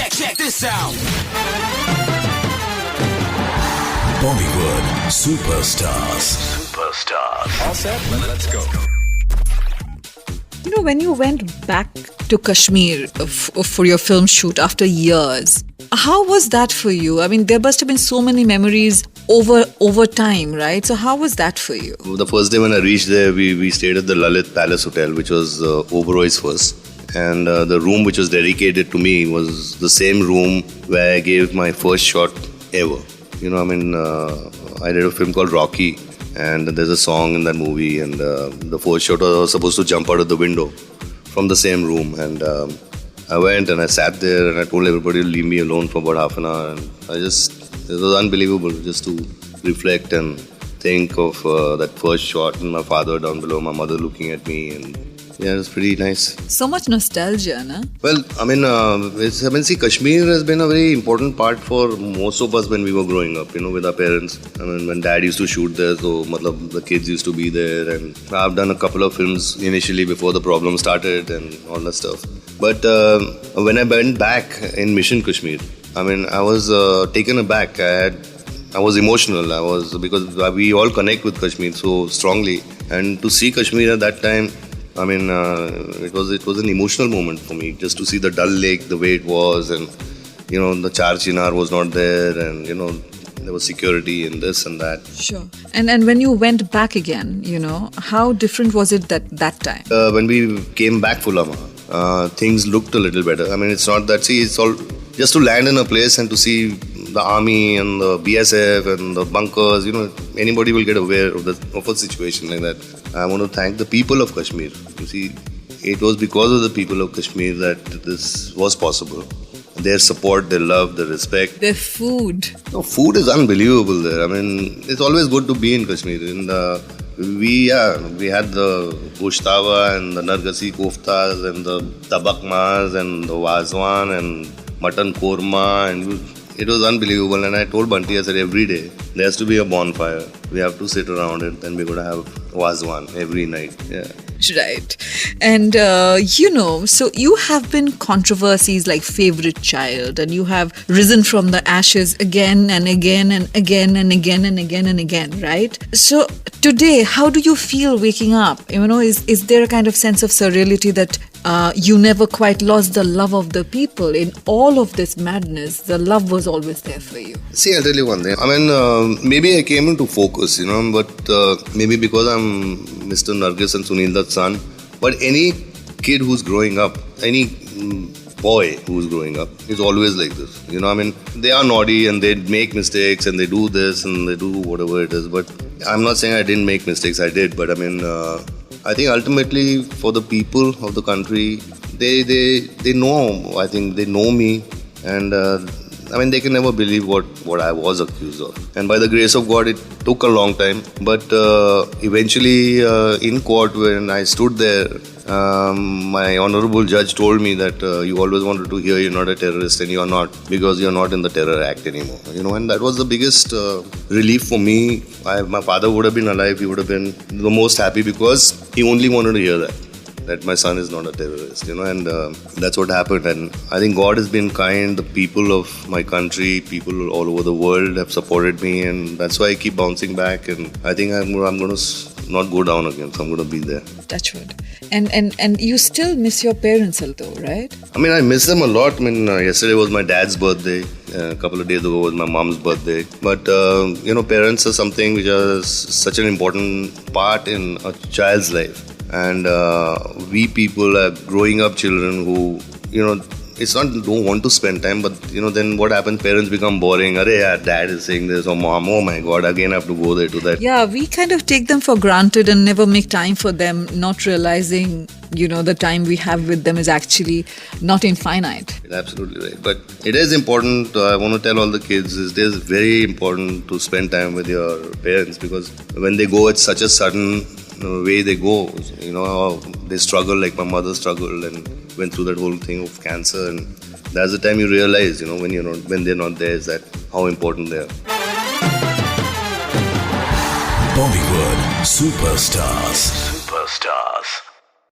check this out. Bollywood superstars. All set? Let's go. You know, when you went back to Kashmir for your film shoot after years, how was that for you? I mean, there must have been so many memories over time, right? So how was that for you? The first day when I reached there, we stayed at the Lalit Palace Hotel, which was Oberoi's first. And the room which was dedicated to me was the same room where I gave my first shot ever. You know, I mean, I did a film called Rocky, and there's a song in that movie, and the first shot I was supposed to jump out of the window from the same room, and I went and I sat there and I told everybody to leave me alone for about half an hour, and it was unbelievable just to reflect and think of that first shot and my father down below, my mother looking at me, and yeah, it was pretty nice. So much nostalgia, na? Well, I mean, see, Kashmir has been a very important part for most of us when we were growing up, you know, with our parents. I mean, when dad used to shoot there, so the kids used to be there. And I've done a couple of films initially before the problem started and all that stuff. But when I went back in Mission Kashmir, I mean, I was taken aback. I was emotional. Because we all connect with Kashmir so strongly. And to see Kashmir at that time, I mean, it was an emotional moment for me just to see the Dal Lake the way it was, and you know the Char Chinar was not there, and you know there was security and this and that. Sure. And when you went back again, you know, how different was it that time? When we came back for Lamha, things looked a little better. I mean, it's not that. See, it's all just to land in a place and to see the army and the BSF and the bunkers. You know, anybody will get aware of a situation like that. I want to thank the people of Kashmir. You see, it was because of the people of Kashmir that this was possible. Their support, their love, their respect. Their food. No, food is unbelievable there. I mean, it's always good to be in Kashmir. We had the goshtava and the nargasi koftas and the tabakmas and the wazwan and mutton korma, and it was unbelievable. And I told Bunty, I said, every day there has to be a bonfire. We have to sit around it, and we're going to have wazwan every night. Yeah. Right. And, you know, so you have been controversies like favorite child, and you have risen from the ashes again and again and again and again and again and again, right? So today, how do you feel waking up? You know, is there a kind of sense of surreality that you never quite lost the love of the people? In all of this madness, the love was always there for you. See, I'll tell you one thing. I mean, maybe I came into focus, you know, but maybe because I'm Mr. Nargis and Sunil Dutt's son. But any kid who's growing up, any boy who's growing up is always like this. You know, I mean, they are naughty and they make mistakes and they do this and they do whatever it is. But I'm not saying I didn't make mistakes. I did. But I mean, I think ultimately for the people of the country, they know. I think they know me, and I mean, they can never believe what I was accused of. And by the grace of God, it took a long time. But eventually, in court, when I stood there, my honorable judge told me that you always wanted to hear you're not a terrorist, and you're not, because you're not in the Terror Act anymore. You know, and that was the biggest relief for me. My father would have been alive. He would have been the most happy, because he only wanted to hear that my son is not a terrorist, you know, and that's what happened. And I think God has been kind. The people of my country, people all over the world have supported me, and that's why I keep bouncing back. And I think I'm going to not go down again, so I'm going to be there. Touchwood. And you still miss your parents, although, right? I mean, I miss them a lot. I mean, yesterday was my dad's birthday. A couple of days ago was my mom's birthday. But, you know, parents are something which is such an important part in a child's life. And we people are growing up children who, you know, it's not don't want to spend time, but you know, then what happens? Parents become boring. Arey, yaar, dad is saying this, or mom, oh my God, again I have to go there to that. Yeah, we kind of take them for granted and never make time for them, not realizing, you know, the time we have with them is actually not infinite. Absolutely right. But it is important, I want to tell all the kids, it is very important to spend time with your parents, because when they go, it's such a sudden way they go. You know, they struggle like my mother struggled and went through that whole thing of cancer, and that's the time you realize, you know, when they're not there, is that how important they are. Bollywood superstars.